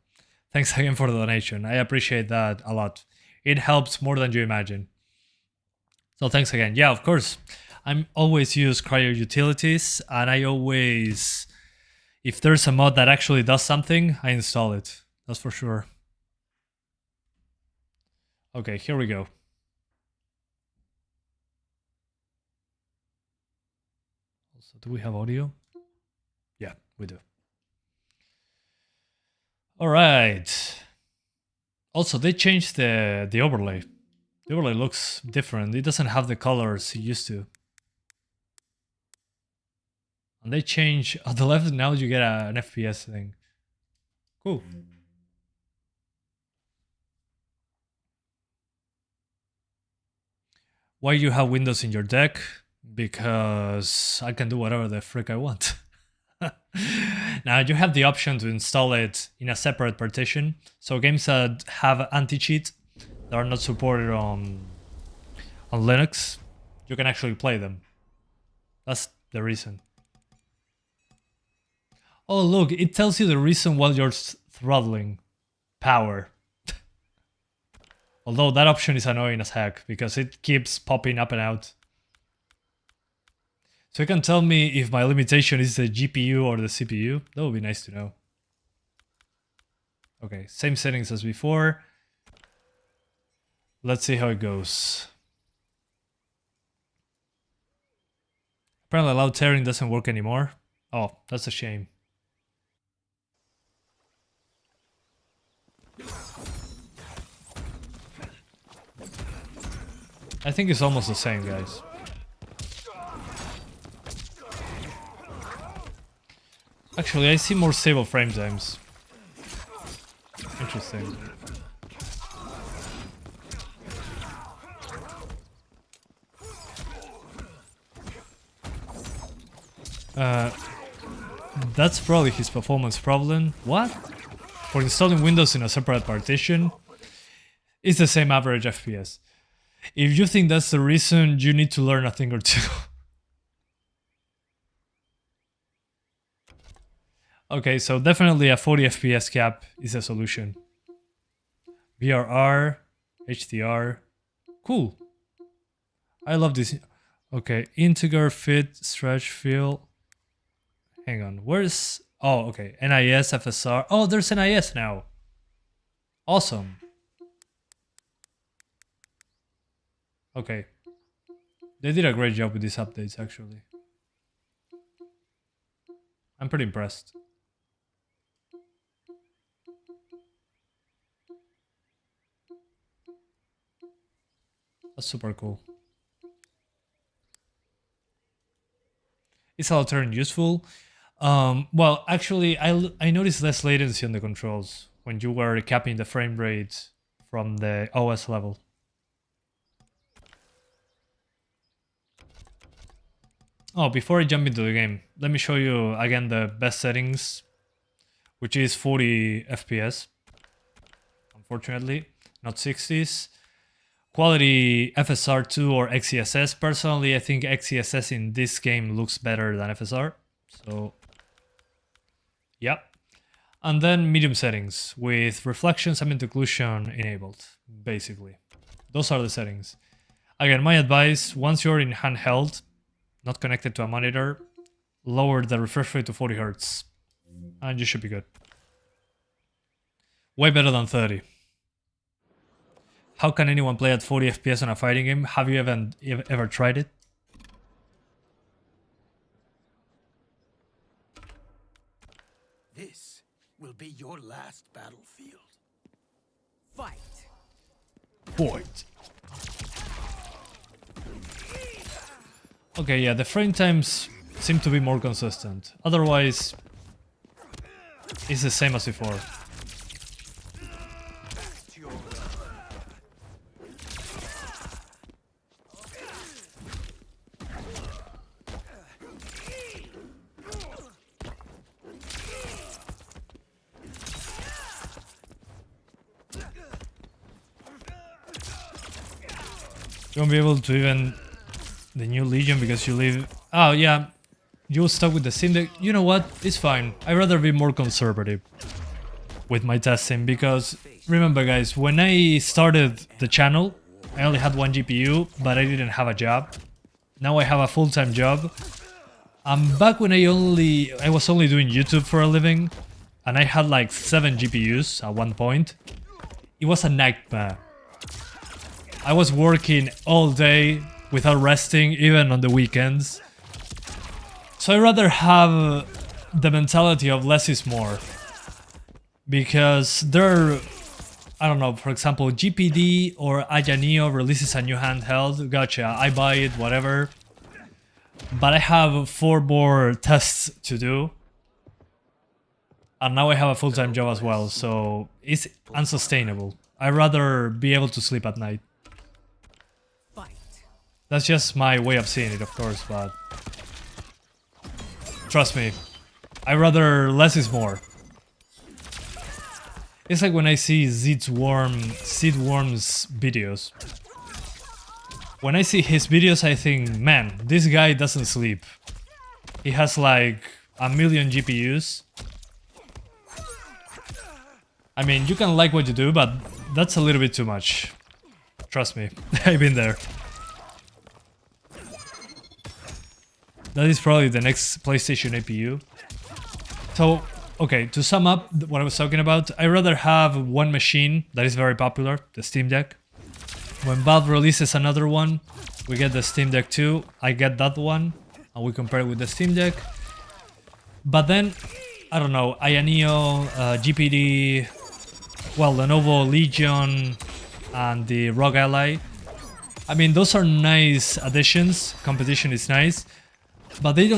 Thanks again for the donation. I appreciate that a lot. It helps more than you imagine. So thanks again. Yeah, of course. I'm always use CryoUtilities, and I always, if there's a mod that actually does something, I install it. That's for sure. Okay, here we go. Also, do we have audio? Yeah, we do. All right. Also, they changed the overlay. The overlay looks different. It doesn't have the colors it used to. And they change on the left. Now you get an FPS thing. Cool. Why you have Windows in your deck? Because I can do whatever the frick I want. Now you have the option to install it in a separate partition. So games that have anti-cheat that are not supported on Linux, you can actually play them. That's the reason. Oh look, it tells you the reason while you're throttling power. Although that option is annoying as heck because it keeps popping up and out. So you can tell me if my limitation is the GPU or the CPU. That would be nice to know. Okay, same settings as before. Let's see how it goes. Apparently loud tearing doesn't work anymore. Oh, that's a shame. I think it's almost the same, guys. Actually, I see more stable frame times. Interesting. That's probably his performance problem. What? For installing Windows in a separate partition, it's the same average FPS. If you think that's the reason, you need to learn a thing or two. Okay, so definitely a 40 FPS cap is a solution. VRR, HDR, cool. I love this. Okay, integer, fit, stretch, fill. Hang on, where's... Oh, okay, NIS, FSR. Oh, there's NIS now. Awesome. Okay. They did a great job with these updates, actually. I'm pretty impressed. That's super cool. Is auto turn useful? Well, actually, I noticed less latency on the controls when you were capping the frame rate from the OS level. Oh, before I jump into the game, let me show you again the best settings, which is 40 FPS. Unfortunately, not 60s. Quality FSR2 or XeSS. Personally, I think XeSS in this game looks better than FSR. So, yeah. And then medium settings with reflections and occlusion enabled, basically. Those are the settings. Again, my advice, once you're in handheld, not connected to a monitor, lower the refresh rate to 40 Hz. And you should be good. Way better than 30. How can anyone play at 40 FPS on a fighting game? Have you ever tried it? This will be your last battlefield. Fight! Fight! Okay, yeah, the frame times seem to be more consistent. Otherwise, it's the same as before. You won't be able to even the new Legion because you live... Oh yeah, you're stuck with the Steam Deck. You know what? It's fine. I'd rather be more conservative with my testing because remember guys, when I started the channel, I only had one GPU, but I didn't have a job. Now I have a full-time job. Back when I was only doing YouTube for a living, and I had like 7 GPUs at one point. It was a nightmare. I was working all day without resting, even on the weekends. So I'd rather have the mentality of less is more. Because there are, I don't know, for example, GPD or Ayaneo releases a new handheld. Gotcha, I buy it, whatever. But I have 4 more tests to do. And now I have a full-time job as well, so it's unsustainable. I'd rather be able to sleep at night. That's just my way of seeing it, of course, but... Trust me, I'd rather less is more. It's like when I see Seedworm's videos. When I see his videos, I think, man, this guy doesn't sleep. He has like 1 million GPUs. I mean, you can like what you do, but that's a little bit too much. Trust me, I've been there. That is probably the next PlayStation APU. So, okay, to sum up what I was talking about, I'd rather have one machine that is very popular, the Steam Deck. When Valve releases another one, we get the Steam Deck 2, I get that one, and we compare it with the Steam Deck. But then, I don't know, Ayaneo, GPD, well, Lenovo Legion, and the ROG Ally. I mean, those are nice additions, competition is nice, but they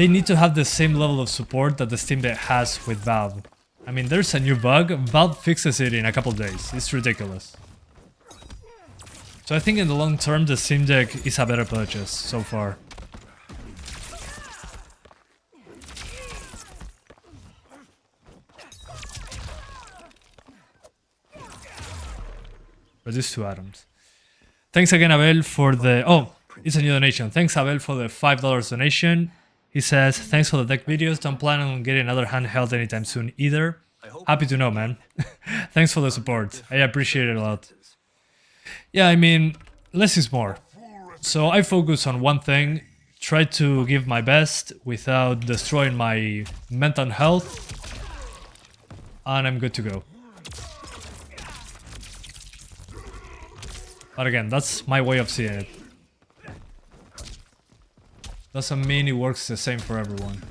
need to have the same level of support that the Steam Deck has with Valve. I mean, there's a new bug, Valve fixes it in a couple days, it's ridiculous. So I think in the long term, the Steam Deck is a better purchase so far. Reduce 2 atoms. Thanks again, Abel, for the... Oh, it's a new donation. Thanks, Abel, for the $5 donation. He says, thanks for the deck videos. Don't plan on getting another handheld anytime soon either. Happy to know, man. Thanks for the support. I appreciate it a lot. Yeah, I mean, less is more. So I focus on one thing, try to give my best without destroying my mental health, and I'm good to go. But again, that's my way of seeing it. Doesn't mean it works the same for everyone.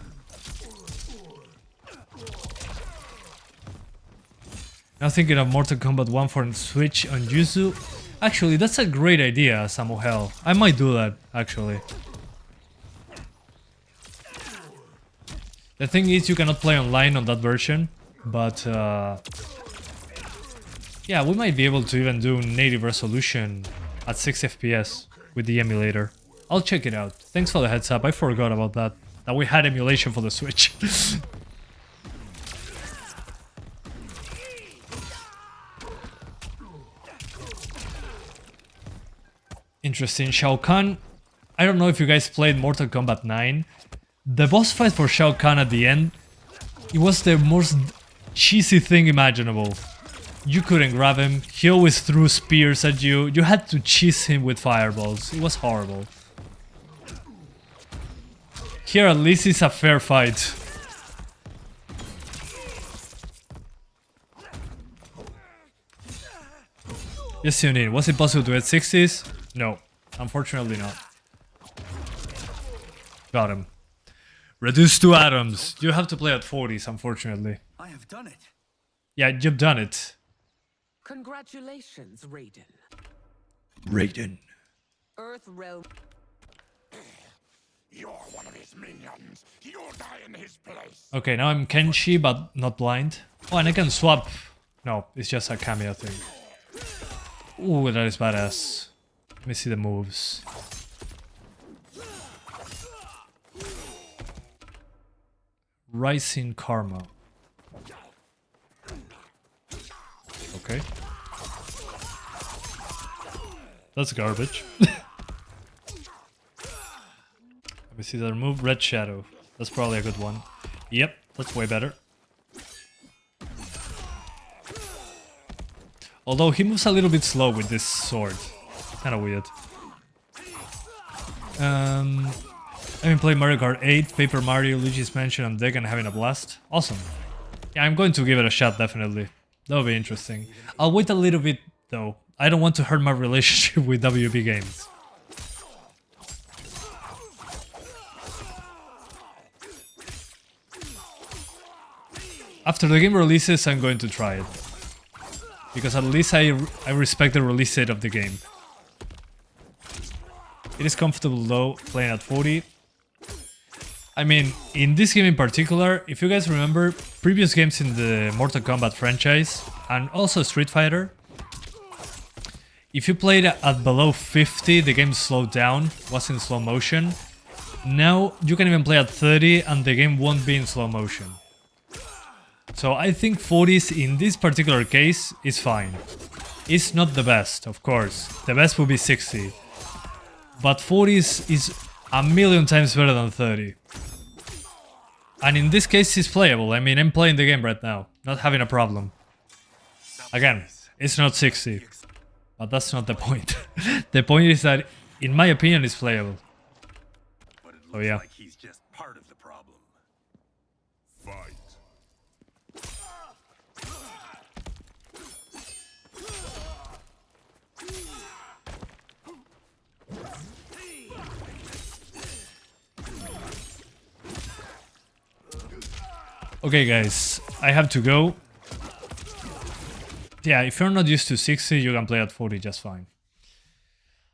Now thinking of Mortal Kombat 1 for Switch on Yuzu. Actually, that's a great idea, Samuel. I might do that, actually. The thing is, you cannot play online on that version, but yeah, we might be able to even do native resolution at 60 FPS with the emulator. I'll check it out. Thanks for the heads up, I forgot about that. That we had emulation for the Switch. Interesting. Shao Kahn. I don't know if you guys played Mortal Kombat 9. The boss fight for Shao Kahn at the end, it was the most cheesy thing imaginable. You couldn't grab him, he always threw spears at you, you had to cheese him with fireballs. It was horrible. Here at least it's a fair fight. Yes, you need. Was it possible to hit 60s? No, unfortunately not. Got him. Reduce 2 atoms. You have to play at 40s, unfortunately. I have done it. Yeah, you've done it. Congratulations, Raiden. Raiden. Earth Realm. You're one of his minions. You'll die in his place. Okay, now I'm Kenshi, but not blind. Oh, and I can swap. No, it's just a cameo thing. Ooh, that is badass. Let me see the moves. Rising Karma. Okay. That's garbage. Let me see the move. Red Shadow. That's probably a good one. Yep, that's way better. Although he moves a little bit slow with this sword. Kinda weird. I've been playing Mario Kart 8, Paper Mario, Luigi's Mansion on deck and having a blast. Awesome. Yeah, I'm going to give it a shot, definitely. That would be interesting. I'll wait a little bit, though. I don't want to hurt my relationship with WB games. After the game releases, I'm going to try it. Because at least I respect the release date of the game. It is comfortable though, playing at 40. I mean, in this game in particular, if you guys remember, previous games in the Mortal Kombat franchise, and also Street Fighter, if you played at below 50, the game slowed down, was in slow motion. Now, you can even play at 30 and the game won't be in slow motion. So I think 40s in this particular case is fine. It's not the best, of course. The best would be 60. But 40s is a million times better than 30. And in this case, it's playable. I mean, I'm playing the game right now, not having a problem. Again, it's not 60. But that's not the point. The point is that, in my opinion, it's playable. But it looks Oh, yeah. like he's just part of the problem. Fight. Okay, guys, I have to go. Yeah, if you're not used to 60, you can play at 40 just fine.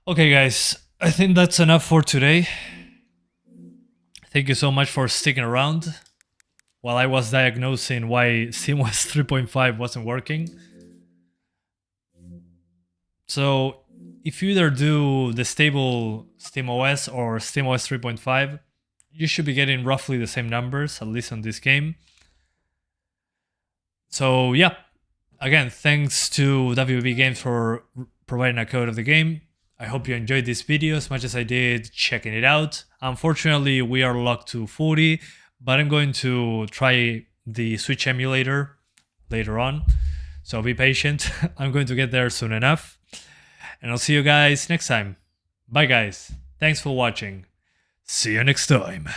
Okay, guys, I think that's enough for today. Thank you so much for sticking around while I was diagnosing why SteamOS 3.5 wasn't working. So, if you either do the stable SteamOS or SteamOS 3.5, you should be getting roughly the same numbers, at least on this game. So, yeah. Again, thanks to WB Games for providing a code of the game. I hope you enjoyed this video as much as I did checking it out. Unfortunately, we are locked to 40, but I'm going to try the Switch emulator later on. So be patient. I'm going to get there soon enough. And I'll see you guys next time. Bye, guys. Thanks for watching. See you next time.